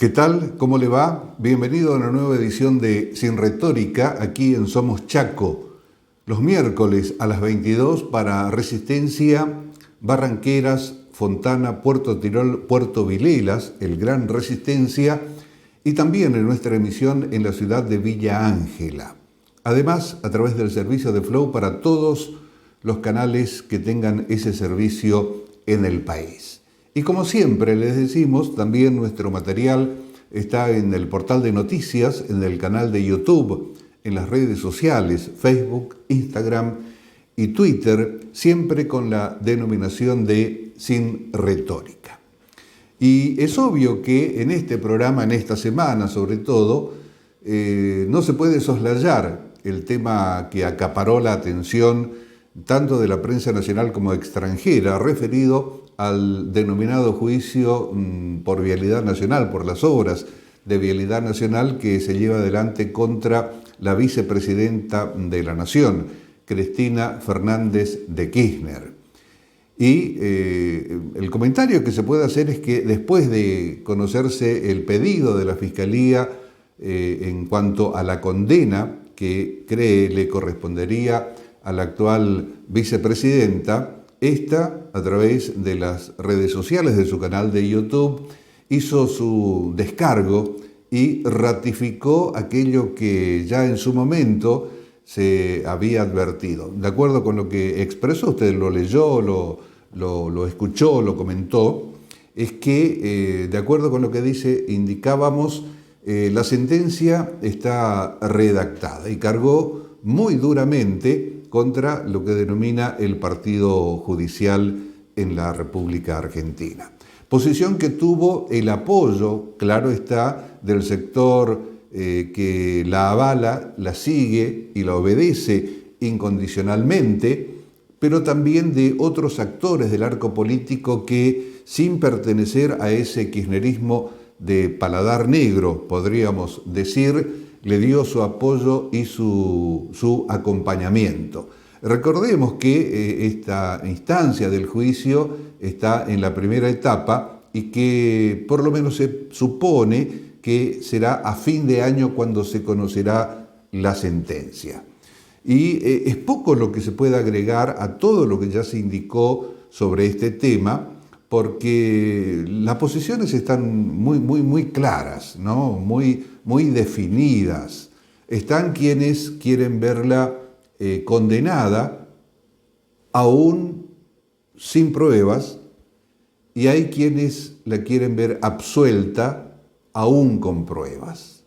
¿Qué tal? ¿Cómo le va? Bienvenido a una nueva edición de Sin Retórica, aquí en Somos Chaco. Los miércoles a las 22 para Resistencia, Barranqueras, Fontana, Puerto Tirol, Puerto Vilelas, el Gran Resistencia, y también en nuestra emisión en la ciudad de Villa Ángela. Además, a través del servicio de Flow para todos los canales que tengan ese servicio en el país. Y como siempre les decimos, también nuestro material está en el portal de noticias, en el canal de YouTube, en las redes sociales, Facebook, Instagram y Twitter, siempre con la denominación de Sin Retórica. Y es obvio que en este programa, en esta semana sobre todo, no se puede soslayar el tema que acaparó la atención tanto de la prensa nacional como extranjera, referido al denominado juicio por vialidad nacional, por las obras de vialidad nacional que se lleva adelante contra la vicepresidenta de la Nación, Cristina Fernández de Kirchner. Y el comentario que se puede hacer es que después de conocerse el pedido de la Fiscalía en cuanto a la condena que cree le correspondería a la actual vicepresidenta, esta, a través de las redes sociales de su canal de YouTube, hizo su descargo y ratificó aquello que ya en su momento se había advertido. De acuerdo con lo que expresó, usted lo leyó, lo escuchó, lo comentó, es que, de acuerdo con lo que dice, indicábamos, la sentencia está redactada y cargó muy duramente contra lo que denomina el partido judicial en la República Argentina. Posición que tuvo el apoyo, claro está, del sector que la avala, la sigue y la obedece incondicionalmente, pero también de otros actores del arco político que, sin pertenecer a ese kirchnerismo de paladar negro, podríamos decir, le dio su apoyo y su acompañamiento. Recordemos que esta instancia del juicio está en la primera etapa y que por lo menos se supone que será a fin de año cuando se conocerá la sentencia. Y es poco lo que se puede agregar a todo lo que ya se indicó sobre este tema, porque las posiciones están muy claras, ¿no? muy definidas. Están quienes quieren verla condenada, aún sin pruebas, y hay quienes la quieren ver absuelta, aún con pruebas.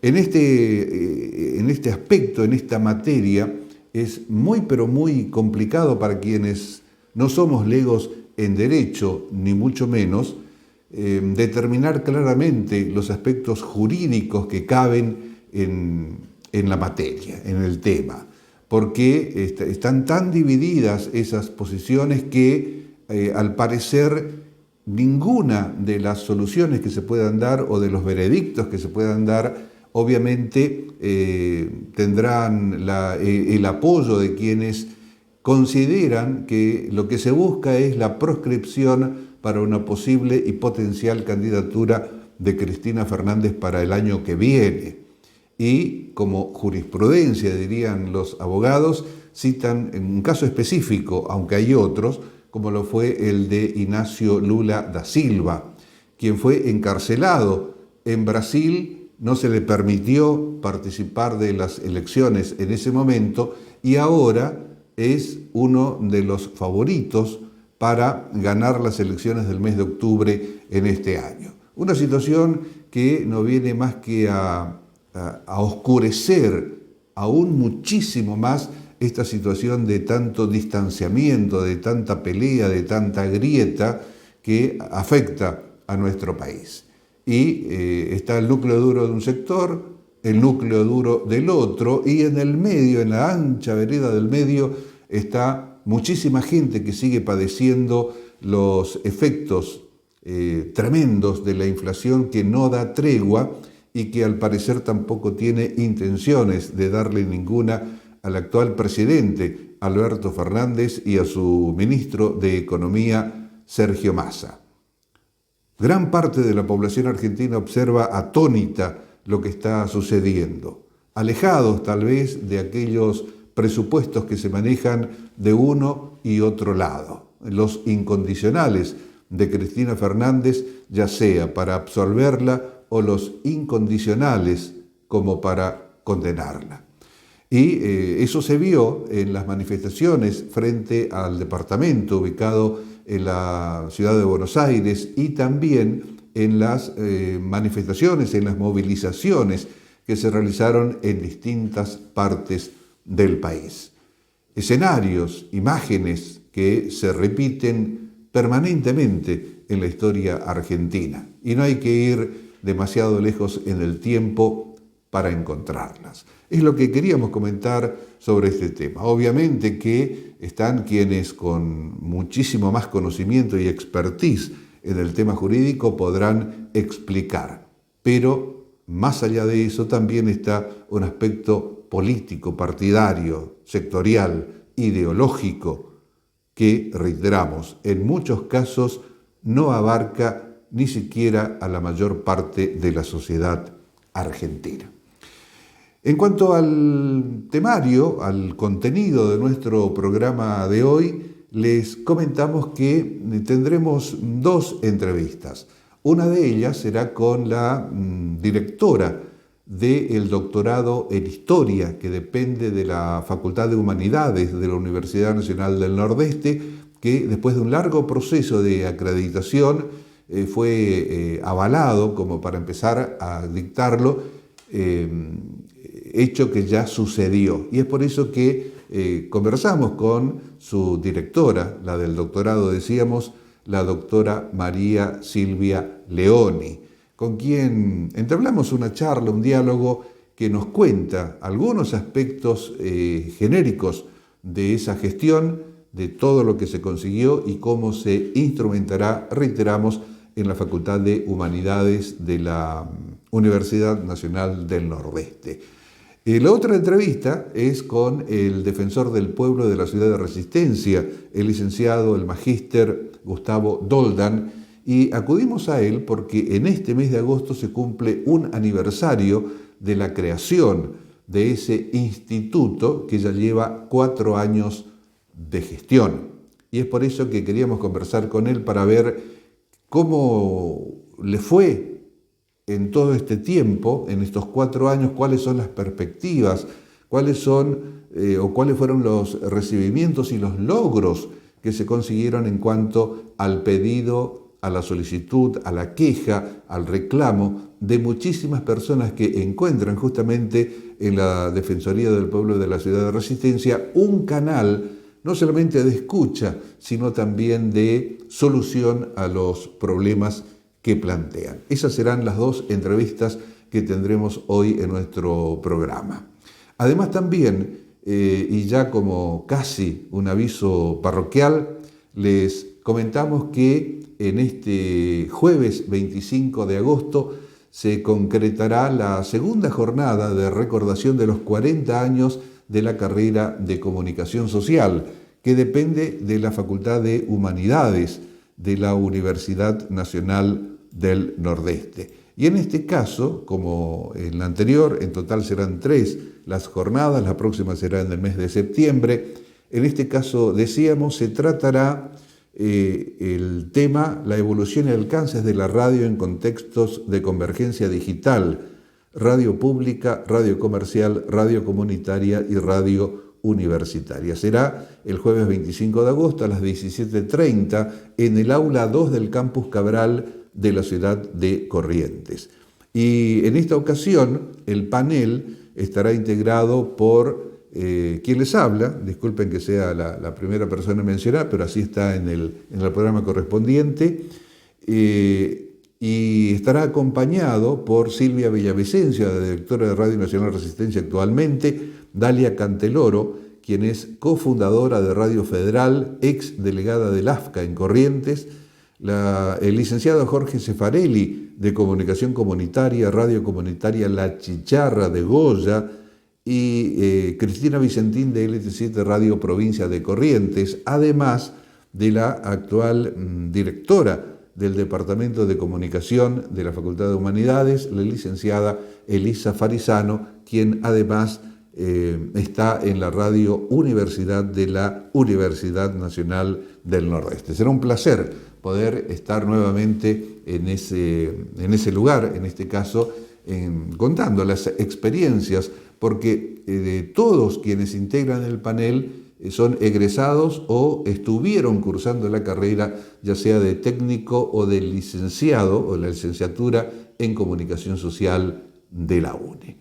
En este aspecto, en esta materia, es pero muy complicado para quienes no somos legos en derecho, ni mucho menos, determinar claramente los aspectos jurídicos que caben en la materia, en el tema, porque están tan divididas esas posiciones que, al parecer, ninguna de las soluciones que se puedan dar o de los veredictos que se puedan dar, obviamente, tendrán el apoyo de quienes consideran que lo que se busca es la proscripción para una posible y potencial candidatura de Cristina Fernández para el año que viene. Y como jurisprudencia, dirían los abogados, citan en un caso específico, aunque hay otros, como lo fue el de Inácio Lula da Silva, quien fue encarcelado en Brasil, no se le permitió participar de las elecciones en ese momento y ahora es uno de los favoritos para ganar las elecciones del mes de octubre en este año. Una situación que no viene más que a oscurecer aún muchísimo más esta situación de tanto distanciamiento, de tanta pelea, de tanta grieta que afecta a nuestro país. Y está el núcleo duro de un sector, el núcleo duro del otro, y en el medio, en la ancha vereda del medio, está muchísima gente que sigue padeciendo los efectos tremendos de la inflación que no da tregua y que al parecer tampoco tiene intenciones de darle ninguna al actual presidente Alberto Fernández y a su ministro de Economía Sergio Massa. Gran parte de la población argentina observa atónita lo que está sucediendo, alejados tal vez de aquellos presupuestos que se manejan de uno y otro lado, los incondicionales de Cristina Fernández, ya sea para absolverla o los incondicionales como para condenarla. Y eso se vio en las manifestaciones frente al departamento ubicado en la ciudad de Buenos Aires y también en las manifestaciones, en las movilizaciones que se realizaron en distintas partes del país. Escenarios, imágenes que se repiten permanentemente en la historia argentina y no hay que ir demasiado lejos en el tiempo para encontrarlas. Es lo que queríamos comentar sobre este tema. Obviamente que están quienes con muchísimo más conocimiento y expertise en el tema jurídico podrán explicar, pero más allá de eso también está un aspecto político, partidario, sectorial, ideológico, que, reiteramos, en muchos casos no abarca ni siquiera a la mayor parte de la sociedad argentina. En cuanto al temario, al contenido de nuestro programa de hoy, les comentamos que tendremos dos entrevistas. Una de ellas será con la directora del doctorado en Historia, que depende de la Facultad de Humanidades de la Universidad Nacional del Nordeste, que después de un largo proceso de acreditación fue avalado como para empezar a dictarlo, hecho que ya sucedió. Y es por eso que conversamos con su directora, la del doctorado, decíamos, la doctora María Silvia Leoni, con quien entablamos una charla, un diálogo que nos cuenta algunos aspectos genéricos de esa gestión, de todo lo que se consiguió y cómo se instrumentará, reiteramos, en la Facultad de Humanidades de la Universidad Nacional del Nordeste. La otra entrevista es con el defensor del pueblo de la ciudad de Resistencia, el licenciado, el magíster Gustavo Doldán, y acudimos a él porque en este mes de agosto se cumple un aniversario de la creación de ese instituto que ya lleva 4 años de gestión. Y es por eso que queríamos conversar con él para ver cómo le fue en todo este tiempo, en estos 4 años, cuáles son las perspectivas, cuáles fueron los recibimientos y los logros que se consiguieron en cuanto al pedido, a la solicitud, a la queja, al reclamo de muchísimas personas que encuentran justamente en la Defensoría del Pueblo de la Ciudad de Resistencia un canal no solamente de escucha, sino también de solución a los problemas que plantean. Esas serán las 2 entrevistas que tendremos hoy en nuestro programa. Además también, y ya como casi un aviso parroquial, les comentamos que en este jueves 25 de agosto se concretará la segunda jornada de recordación de los 40 años de la carrera de Comunicación Social, que depende de la Facultad de Humanidades de la Universidad Nacional del Nordeste. Y en este caso, como en la anterior, en total serán 3 las jornadas, la próxima será en el mes de septiembre. En este caso, decíamos, se tratará el tema, la evolución y alcances de la radio en contextos de convergencia digital, radio pública, radio comercial, radio comunitaria y radio universitaria. Será el jueves 25 de agosto a las 17:30 en el aula 2 del Campus Cabral de la ciudad de Corrientes. Y en esta ocasión el panel estará integrado por quien les habla, disculpen que sea la primera persona mencionada, pero así está en el programa correspondiente, y estará acompañado por Silvia Villavicencio, la directora de Radio Nacional Resistencia actualmente, Dalia Canteloro, quien es cofundadora de Radio Federal, ex delegada del AFCA en Corrientes, el licenciado Jorge Cefarelli, de Comunicación Comunitaria, Radio Comunitaria La Chicharra de Goya, y Cristina Vicentín de LT7 Radio Provincia de Corrientes, además de la actual directora del Departamento de Comunicación de la Facultad de Humanidades, la licenciada Elisa Farisano, quien además está en la radio Universidad de la Universidad Nacional del Nordeste. Será un placer poder estar nuevamente en ese lugar, en este caso, contando las experiencias, porque todos quienes integran el panel son egresados o estuvieron cursando la carrera, ya sea de técnico o de licenciado o la licenciatura en comunicación social de la UNE.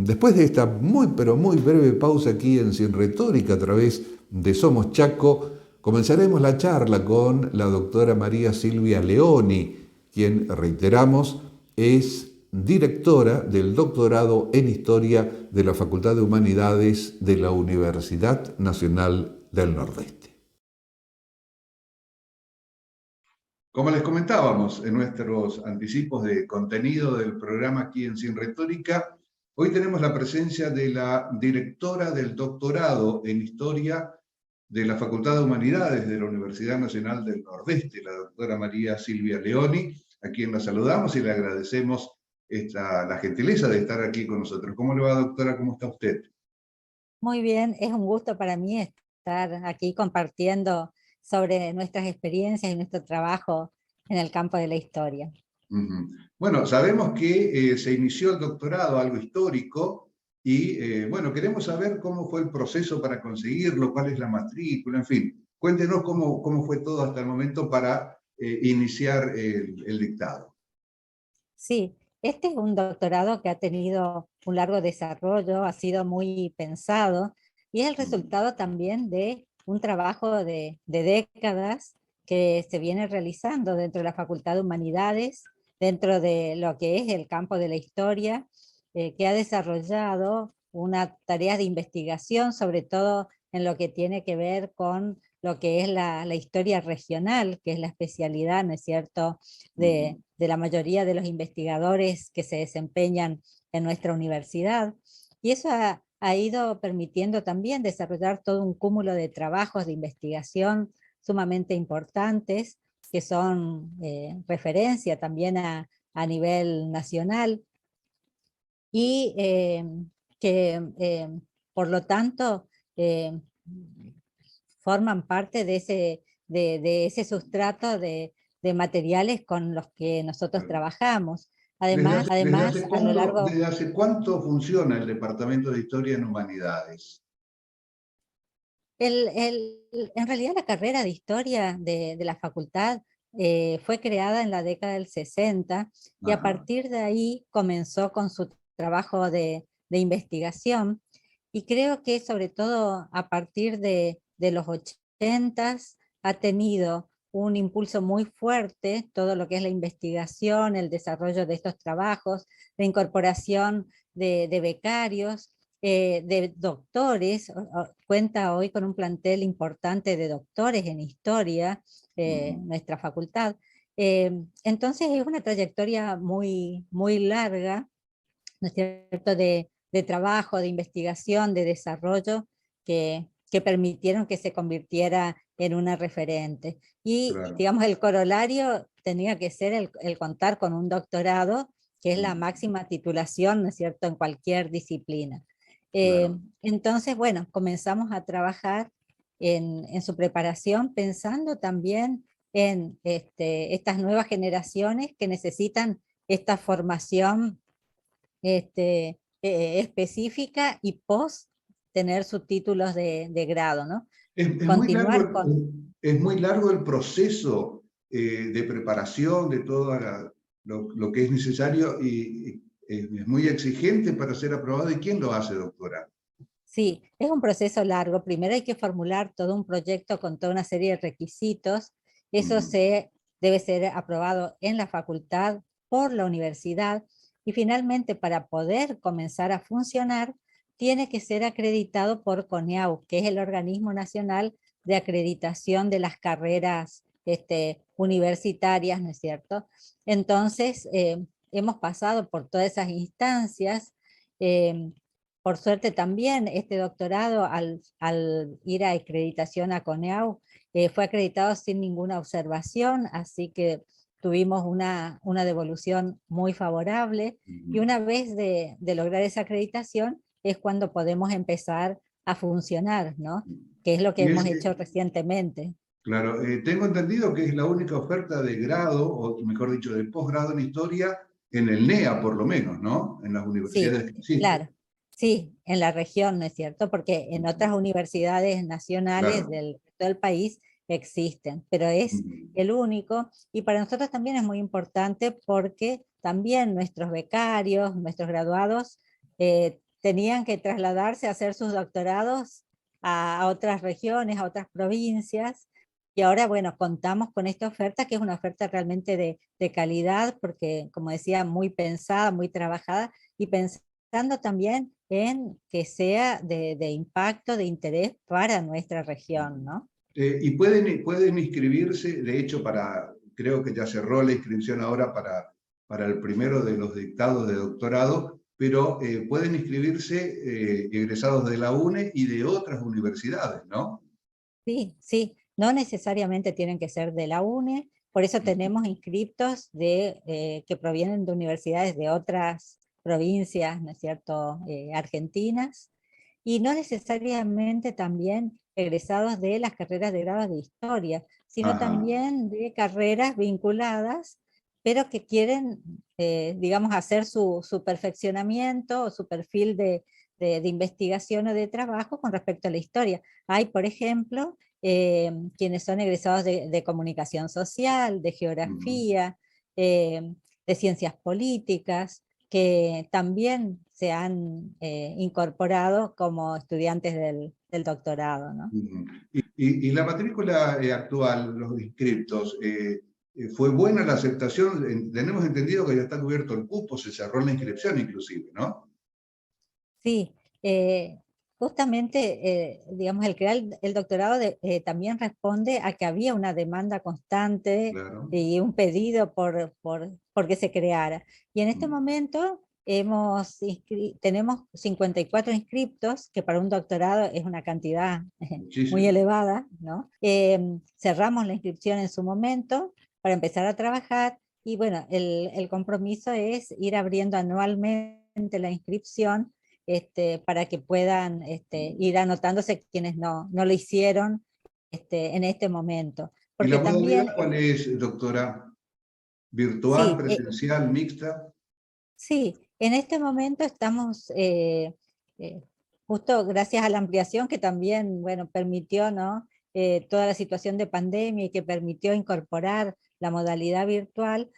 Después de esta muy pero muy breve pausa aquí en Sin Retórica a través de Somos Chaco, comenzaremos la charla con la doctora María Silvia Leoni, quien, reiteramos, es directora del doctorado en Historia de la Facultad de Humanidades de la Universidad Nacional del Nordeste. Como les comentábamos en nuestros anticipos de contenido del programa aquí en Sin Retórica, hoy tenemos la presencia de la directora del doctorado en Historia de la Facultad de Humanidades de la Universidad Nacional del Nordeste, la doctora María Silvia Leoni, a quien la saludamos y le agradecemos la gentileza de estar aquí con nosotros. ¿Cómo le va, doctora? ¿Cómo está usted? Muy bien, es un gusto para mí estar aquí compartiendo sobre nuestras experiencias y nuestro trabajo en el campo de la historia. Bueno, sabemos que se inició el doctorado, algo histórico, y bueno, queremos saber cómo fue el proceso para conseguirlo, cuál es la matrícula, en fin. Cuéntenos cómo fue todo hasta el momento para iniciar el dictado. Sí, este es un doctorado que ha tenido un largo desarrollo, ha sido muy pensado y es el resultado también de un trabajo de décadas que se viene realizando dentro de la Facultad de Humanidades, dentro de lo que es el campo de la historia, que ha desarrollado una tarea de investigación, sobre todo en lo que tiene que ver con lo que es la historia regional, que es la especialidad, ¿no es cierto?, de la mayoría de los investigadores que se desempeñan en nuestra universidad. Y eso ha ido permitiendo también desarrollar todo un cúmulo de trabajos de investigación sumamente importantes, que son referencia también a nivel nacional, y que por lo tanto forman parte de ese sustrato de materiales con los que nosotros trabajamos. Además, a lo largo... ¿Desde hace cuánto funciona el Departamento de Historia en Humanidades? En realidad la carrera de historia de la facultad fue creada en la década del 60 y a Ajá. partir de ahí comenzó con su trabajo de investigación, y creo que sobre todo a partir de los 80 ha tenido un impulso muy fuerte todo lo que es la investigación, el desarrollo de estos trabajos, la incorporación de becarios, de doctores. Cuenta hoy con un plantel importante de doctores en historia, nuestra facultad. Entonces es una trayectoria muy, muy larga, ¿no es cierto?, de trabajo, de investigación, de desarrollo, que permitieron que se convirtiera en una referente. Y, Claro. digamos, el corolario tenía que ser el contar con un doctorado, que es la máxima titulación, ¿no es cierto?, en cualquier disciplina. Claro. Entonces, bueno, comenzamos a trabajar en su preparación, pensando también en estas nuevas generaciones que necesitan esta formación específica y post tener sus títulos de grado, ¿no? Es muy largo, Continuar con... es muy largo el proceso de preparación de todo lo que es necesario y es muy exigente para ser aprobado. ¿Y quién lo hace, doctora? Sí, es un proceso largo. Primero hay que formular todo un proyecto con toda una serie de requisitos. Eso debe ser aprobado en la facultad por la universidad, y finalmente, para poder comenzar a funcionar, tiene que ser acreditado por CONEAU, que es el organismo nacional de acreditación de las carreras universitarias, ¿no es cierto? Entonces, hemos pasado por todas esas instancias. por suerte también este doctorado, al ir a acreditación a CONEAU, fue acreditado sin ninguna observación, así que tuvimos una devolución muy favorable, y Ujú. una vez de lograr esa acreditación es cuando podemos empezar a funcionar, ¿no? Que es lo que Y hemos es, hecho recientemente. claro, tengo entendido que es la única oferta de grado, o mejor dicho, de posgrado en historia, en el NEA por lo menos, ¿no? En las Sí, universidades que existen. claro. Sí, en la región, ¿no es cierto? Porque en otras Ujú. universidades nacionales Claro. del resto del país existen, pero es Ujú. el único. Y para nosotros también es muy importante porque también nuestros becarios, nuestros graduados, tenían que trasladarse a hacer sus doctorados a otras regiones, a otras provincias. Y ahora, bueno, contamos con esta oferta, que es una oferta realmente de calidad, porque, como decía, muy pensada, muy trabajada, y pensando también en que sea de impacto, de interés para nuestra región, ¿no? Y pueden inscribirse, de hecho, creo que ya cerró la inscripción ahora para el primero de los dictados de doctorado, pero pueden inscribirse egresados de la UNE y de otras universidades, ¿no? Sí, sí, no necesariamente tienen que ser de la UNE, por eso tenemos inscriptos que provienen de universidades de otras provincias, ¿no es cierto?, argentinas, y no necesariamente también egresados de las carreras de grado de historia, sino Ajá. también de carreras vinculadas, pero que quieren, digamos, hacer su perfeccionamiento o su perfil de investigación o de trabajo con respecto a la historia. Hay, por ejemplo, quienes son egresados de comunicación social, de Ujú. geografía, de ciencias políticas, que también se han incorporado como estudiantes del doctorado, ¿no? Ujú. Y la matrícula actual, los inscriptos, ¿fue buena la aceptación? Tenemos entendido que ya está cubierto el cupo, se cerró la inscripción inclusive, ¿no? Sí, justamente, digamos, el crear el doctorado también responde a que había una demanda constante Claro. y un pedido por que se creara. Y en este Mm. momento tenemos 54 inscriptos, que para un doctorado es una cantidad muy Muchísimo. elevada, ¿no? Cerramos la inscripción en su momento para empezar a trabajar, y bueno, el compromiso es ir abriendo anualmente la inscripción, para que puedan ir anotándose quienes no lo hicieron en este momento. ¿Y la Porque modalidad también, cuál es, doctora? ¿Virtual, sí, presencial, mixta? sí, en este momento estamos, eh, justo gracias a la ampliación que también, bueno, permitió, ¿no? Toda la situación de pandemia, y que permitió incorporar la modalidad virtual,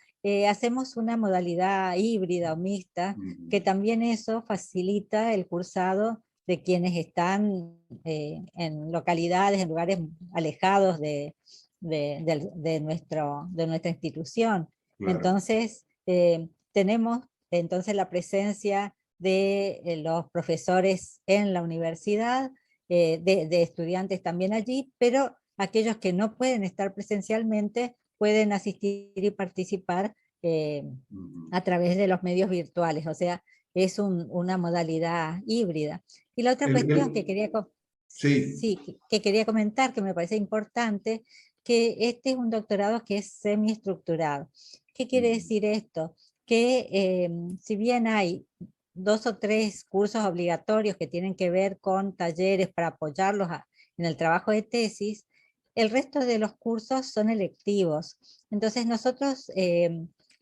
hacemos una modalidad híbrida o mixta, que Mm. también eso facilita el cursado de quienes están en localidades, en lugares alejados de nuestra institución. Claro. Entonces, tenemos entonces la presencia de los profesores en la universidad, de estudiantes también allí, pero aquellos que no pueden estar presencialmente pueden asistir y participar Ujú. a través de los medios virtuales, o sea, es una modalidad híbrida. Y la otra El- cuestión el- sí. sí, que quería comentar, que me parece importante, que este es un doctorado que es semiestructurado. ¿Qué quiere Ujú. decir esto? Que si bien hay 2 o 3 cursos obligatorios que tienen que ver con talleres para apoyarlos en el trabajo de tesis, el resto de los cursos son electivos. Entonces nosotros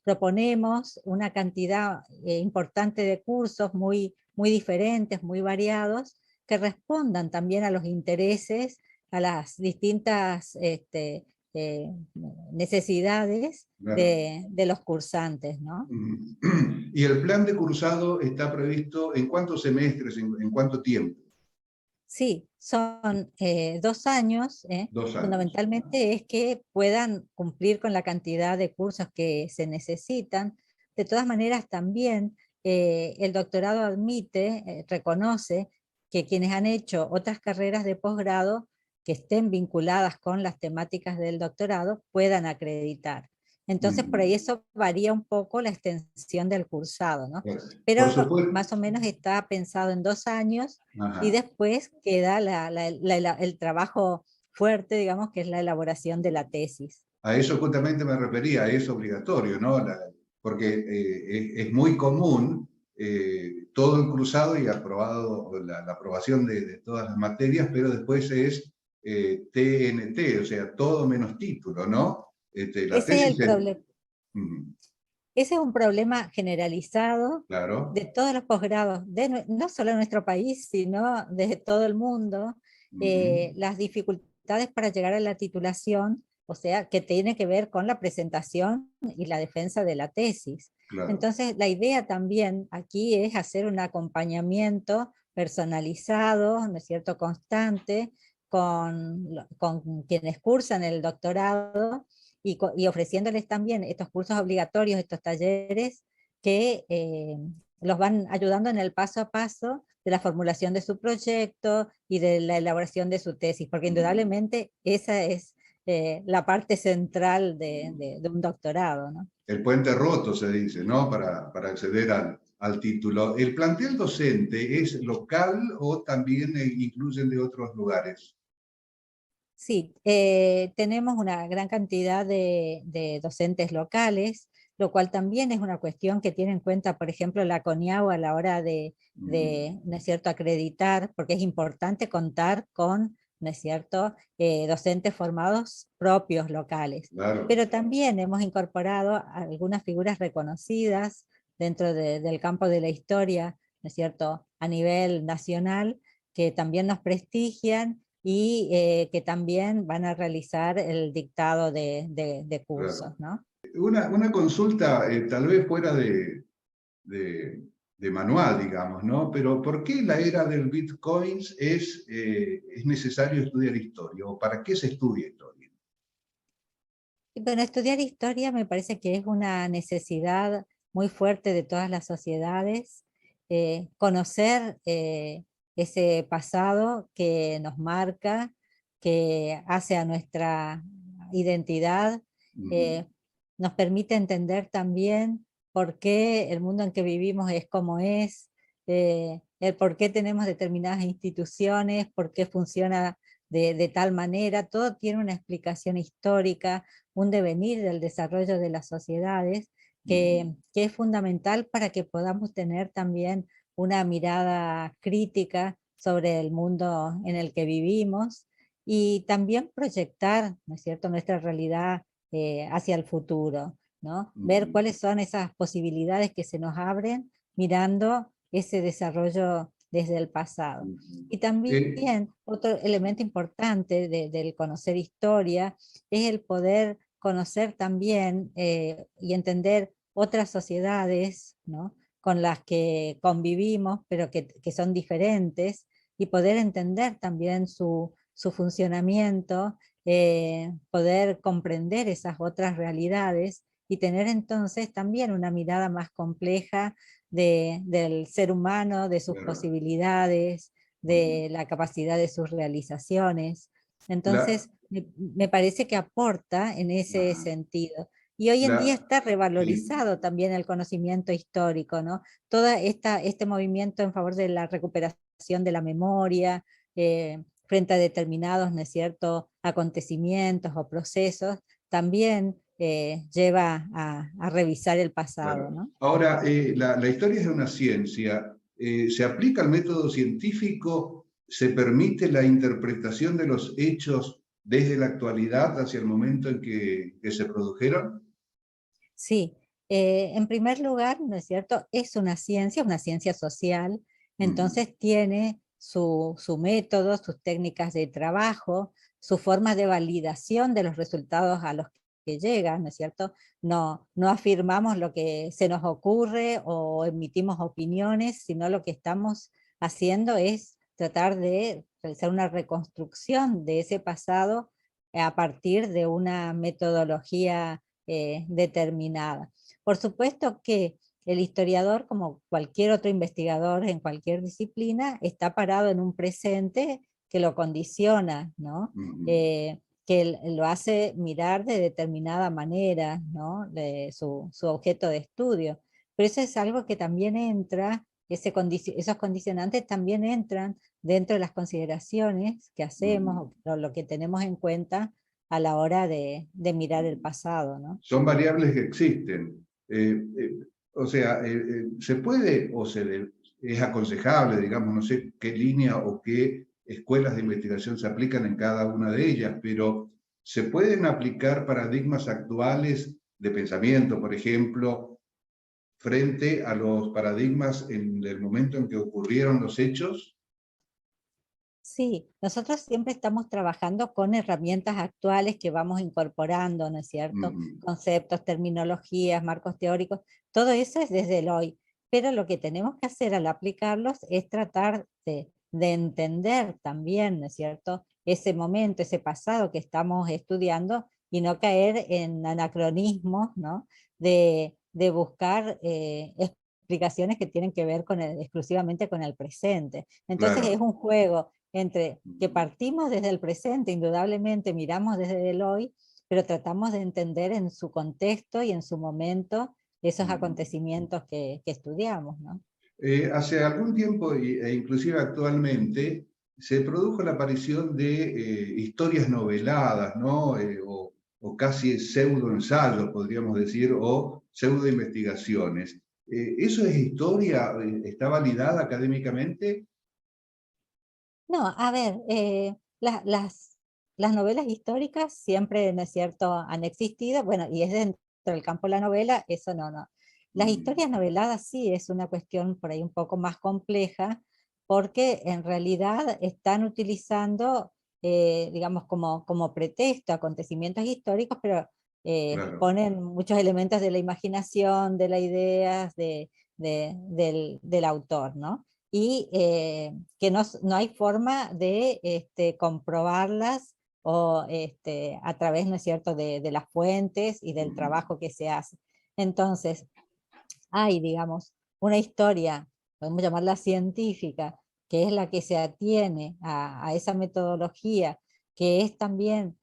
proponemos una cantidad importante de cursos muy diferentes, muy variados, que respondan también a los intereses, a las distintas eh, necesidades Claro. de los cursantes, ¿no? Ujú. ¿Y el plan de cursado está previsto en cuántos semestres, en cuánto tiempo? Sí, son 2 años, 2 años. fundamentalmente es que puedan cumplir con la cantidad de cursos que se necesitan. De todas maneras, también el doctorado admite, reconoce que quienes han hecho otras carreras de posgrado que estén vinculadas con las temáticas del doctorado puedan acreditar. Entonces, por ahí eso varía un poco la extensión del cursado, ¿no? Por Pero supuesto. más o menos está pensado en 2 años y Ajá. después queda el trabajo fuerte, digamos, que es la elaboración de la tesis. A eso justamente me refería, es obligatorio, ¿no? Porque es muy común todo el cruzado y aprobado, la aprobación de todas las materias, pero después es TNT, o sea, todo menos título, ¿no? La Ese es tesis el es... problema. Mm, Ese es un problema generalizado de claro. todos los posgrados, no solo en nuestro país, sino de todo el mundo. Ujú, Las dificultades para llegar a la titulación, o sea, que tiene que ver con la presentación y la defensa de la tesis. claro. Entonces, la idea también aquí es hacer un acompañamiento personalizado, ¿no es cierto?, constante, con quienes cursan el doctorado y ofreciéndoles también estos cursos obligatorios, estos talleres que los van ayudando en el paso a paso de la formulación de su proyecto y de la elaboración de su tesis, porque Mm, indudablemente esa es la parte central mm. de un doctorado, ¿no? El puente roto, se dice, ¿no? Para acceder al título. ¿El plantel docente es local o también incluyen de otros lugares? Sí, tenemos una gran cantidad de docentes locales, lo cual también es una cuestión que tiene en cuenta, por ejemplo, la CONIAU a la hora ¿no es cierto?, acreditar, porque es importante contar con, ¿no es cierto?, docentes formados propios locales. Claro. Pero también hemos incorporado algunas figuras reconocidas dentro del campo de la historia, ¿no es cierto?, a nivel nacional, que también nos prestigian y que también van a realizar el dictado de Claro. cursos, ¿no? Una consulta tal vez fuera de manual, digamos, ¿no? Pero ¿por qué en la era del Bitcoins es necesario estudiar historia? ¿O para qué se estudia historia? Y bueno, estudiar historia me parece que es una necesidad muy fuerte de todas las sociedades, conocer ese pasado que nos marca, que hace a nuestra identidad, Ujú, eh, nos permite entender también por qué el mundo en que vivimos es como es, el por qué tenemos determinadas instituciones, por qué funciona de tal manera, todo tiene una explicación histórica, un devenir del desarrollo de las sociedades ujú, que es fundamental para que podamos tener también una mirada crítica sobre el mundo en el que vivimos y también proyectar, ¿no es cierto?, nuestra realidad hacia el futuro, ¿no? Ver ujú, cuáles son esas posibilidades que se nos abren mirando ese desarrollo desde el pasado. ujú. Y Eh, también otro elemento importante del conocer historia es el poder conocer también y entender otras sociedades, ¿no?, con las que convivimos, pero que son diferentes, y poder entender también su funcionamiento, poder comprender esas otras realidades y tener entonces también una mirada más compleja del ser humano, de sus claro, posibilidades, ujú. de la capacidad de sus realizaciones. La, Entonces, me parece que aporta en ese ajá, sentido. Y hoy en día la, está sí, revalorizado también el conocimiento histórico, ¿no? Este movimiento en favor de la recuperación de la memoria, frente a determinados, ¿no es cierto?, acontecimientos o procesos, también lleva a revisar el pasado, claro. ¿no? Ahora, la historia es una ciencia. ¿Se aplica el método científico? ¿Se permite la interpretación de los hechos desde la actualidad hacia el momento en que se produjeron? Sí, en primer lugar, ¿no es cierto? Es una ciencia social, Ujú, entonces tiene su método, sus técnicas de trabajo, su forma de validación de los resultados a los que llegan, ¿no es cierto? No afirmamos lo que se nos ocurre o emitimos opiniones, sino lo que estamos haciendo es tratar de realizar una reconstrucción de ese pasado a partir de una metodología determinada. Por supuesto que el historiador, como cualquier otro investigador en cualquier disciplina, está parado en un presente que lo condiciona, ¿no? ujú, Eh, lo hace mirar de determinada manera, ¿no? De su objeto de estudio. Pero eso es algo que también entra, esos condicionantes también entran dentro de las consideraciones que hacemos o lo que tenemos en cuenta a la hora de mirar el pasado, ¿no? Son variables que existen. O sea, se puede es aconsejable, digamos, no sé qué línea o qué escuelas de investigación se aplican en cada una de ellas, pero se pueden aplicar paradigmas actuales de pensamiento, por ejemplo, frente a los paradigmas en el momento en que ocurrieron los hechos. Sí, nosotros siempre estamos trabajando con herramientas actuales que vamos incorporando, ¿no es cierto? Mm, Conceptos, terminologías, marcos teóricos, todo eso es desde el hoy. Pero lo que tenemos que hacer al aplicarlos es tratar de entender también, ¿no es cierto? Ese momento, ese pasado que estamos estudiando y no caer en anacronismos, ¿no? De buscar explicaciones que tienen que ver exclusivamente con el presente. Entonces es claro. un juego entre que partimos desde el presente, indudablemente miramos desde el hoy, pero tratamos de entender en su contexto y en su momento esos acontecimientos que estudiamos, ¿no? Hace algún tiempo, e inclusive actualmente, se produjo la aparición de historias noveladas, ¿no? O casi pseudoensayos, podríamos decir, o pseudoinvestigaciones. ¿Eso es historia? ¿Está validada académicamente? No, a ver, las novelas históricas siempre, ¿no es cierto?, han existido, bueno, y es dentro del campo de la novela, eso no. Las Mm, historias noveladas sí es una cuestión por ahí un poco más compleja, porque en realidad están utilizando, digamos, como pretexto acontecimientos históricos, pero claro. ponen muchos elementos de la imaginación, de las ideas del autor, ¿no? Y que no hay forma de comprobarlas o a través, ¿no es cierto?, de las fuentes y del Mm, trabajo que se hace. Entonces, hay, digamos, una historia, podemos llamarla científica, que es la que se atiene a esa metodología, que es también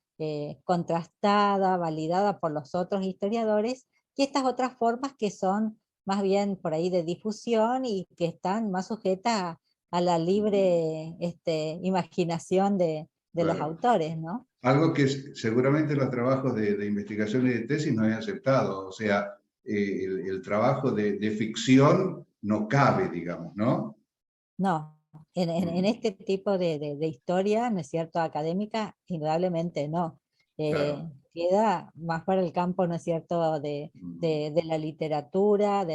contrastada, validada por los otros historiadores, y estas otras formas que son más bien por ahí de difusión y que están más sujetas a la mm, libre imaginación de los claro. autores, ¿no? Algo que seguramente los trabajos de investigación y de tesis no he aceptado. O sea, el trabajo de ficción no cabe, digamos, ¿no? No, en Mm, este tipo de historia, ¿no es cierto?, académica, indudablemente no. claro. Queda más para el campo, ¿no es cierto?, Mm, de la literatura,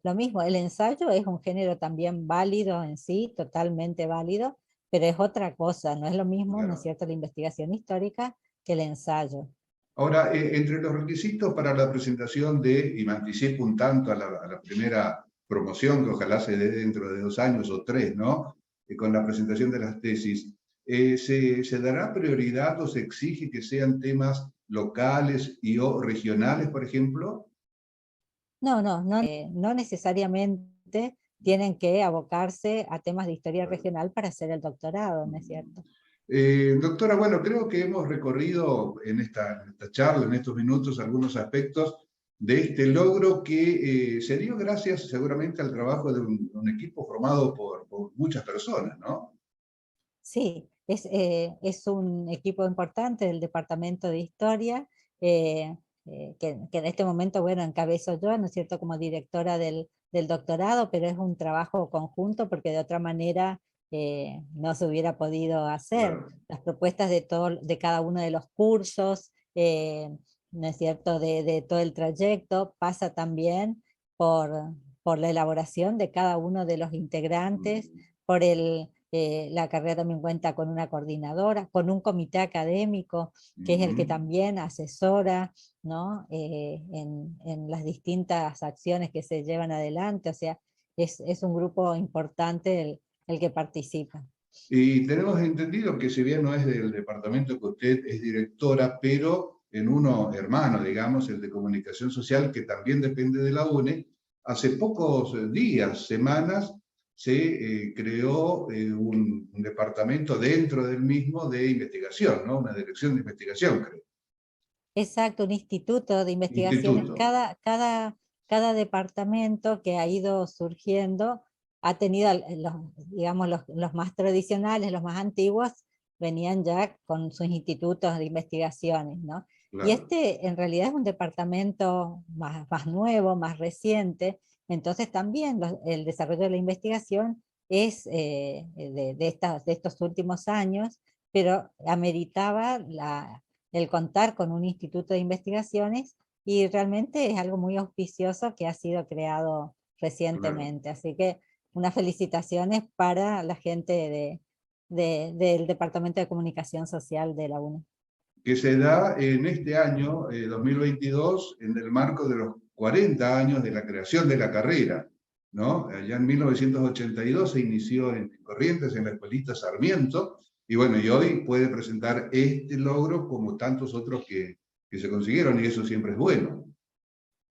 lo mismo, el ensayo es un género también válido en sí, totalmente válido, pero es otra cosa, no es lo mismo, ¿no es claro. cierto?, la investigación histórica que el ensayo. Ahora, entre los requisitos para la presentación y me anticipo un tanto a la primera promoción, que ojalá se dé dentro de 2 años o 3, ¿no? Con la presentación de las tesis, ¿se dará prioridad o se exige que sean temas locales y o regionales, por ejemplo? No necesariamente tienen que abocarse a temas de historia regional para hacer el doctorado, ¿no es cierto? Doctora, bueno, creo que hemos recorrido en esta charla, en estos minutos, algunos aspectos de este logro que se dio gracias seguramente al trabajo de un equipo formado por muchas personas, ¿no? Sí, es un equipo importante del Departamento de Historia, eh, que en este momento, bueno, encabezo yo, ¿no es cierto?, como directora del doctorado, pero es un trabajo conjunto porque de otra manera no se hubiera podido hacer. Claro. Las propuestas de cada uno de los cursos, ¿no es cierto?, de todo el trayecto, pasa también por, por la elaboración de cada uno de los integrantes, Mm, por la carrera también cuenta con una coordinadora, con un comité académico, que es el que mm. también asesora, ¿no?, en las distintas acciones que se llevan adelante, o sea, es un grupo importante el que participa. Y tenemos entendido que si bien no es del departamento que usted es directora, pero en uno hermano, digamos, el de comunicación social, que también depende de la UNE, hace pocos días, semanas, se creó un departamento dentro del mismo de investigación, ¿no? Una dirección de investigación, creo. Exacto, un instituto de investigaciones. Instituto. Cada departamento que ha ido surgiendo ha tenido, digamos, los más tradicionales, los más antiguos, venían ya con sus institutos de investigaciones, ¿no? Y Claro, este en realidad es un departamento más nuevo, más reciente, entonces también el desarrollo de la investigación es de estos últimos años, pero ameritaba el contar con un instituto de investigaciones y realmente es algo muy auspicioso que ha sido creado claro. recientemente. Así que unas felicitaciones para la gente del Departamento de Comunicación Social de la UNE. Que se da en este año, 2022, en el marco de los 40 años de la creación de la carrera, ¿no? Allá en 1982 se inició en Corrientes, en la Escuelita Sarmiento, y bueno, y hoy puede presentar este logro como tantos otros que se consiguieron, y eso siempre es bueno.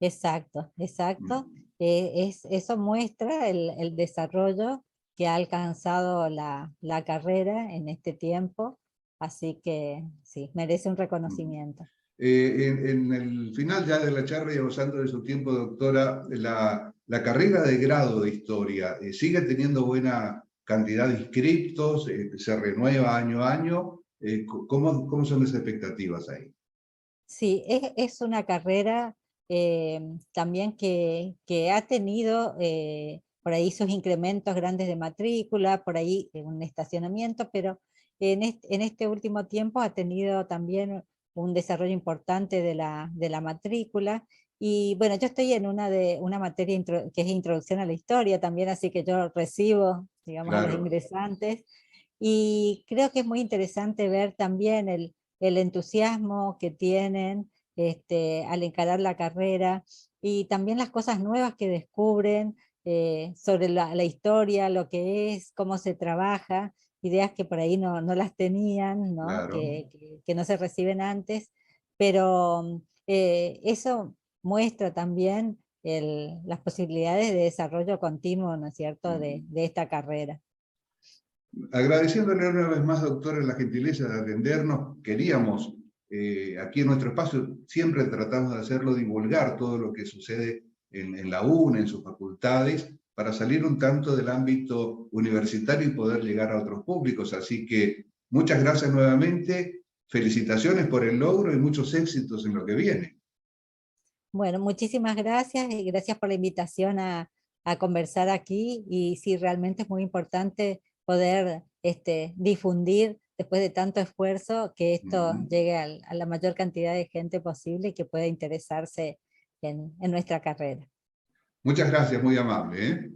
Exacto, exacto. Mm. Eso muestra el desarrollo que ha alcanzado la carrera en este tiempo, así que sí, merece un Mm. reconocimiento. En el final ya de la charla y abusando de su tiempo, doctora, la carrera de grado de historia sigue teniendo buena cantidad de inscriptos, se renueva año a año. ¿Cómo son las expectativas ahí? Sí, es una carrera también que ha tenido por ahí sus incrementos grandes de matrícula, por ahí un estacionamiento, pero en este último tiempo ha tenido también un desarrollo importante de la matrícula. Y bueno, yo estoy en una materia que es Introducción a la Historia también, así que yo recibo, digamos, a los Claro. ingresantes. Y creo que es muy interesante ver también el entusiasmo que tienen al encarar la carrera y también las cosas nuevas que descubren sobre la historia, lo que es, cómo se trabaja, ideas que por ahí no las tenían, ¿no? Claro. Que no se reciben antes, pero eso muestra también las posibilidades de desarrollo continuo, ¿no es cierto?, Mm. de esta carrera. Agradeciéndole una vez más, doctora, la gentileza de atendernos, queríamos, aquí en nuestro espacio, siempre tratamos de hacerlo, divulgar todo lo que sucede en la UNE, en sus facultades, para salir un tanto del ámbito universitario y poder llegar a otros públicos. Así que muchas gracias nuevamente, felicitaciones por el logro y muchos éxitos en lo que viene. Bueno, muchísimas gracias y gracias por la invitación a conversar aquí. Y sí, realmente es muy importante poder difundir después de tanto esfuerzo que esto Ujú. llegue a la mayor cantidad de gente posible y que pueda interesarse en nuestra carrera. Muchas gracias, muy amable, ¿eh?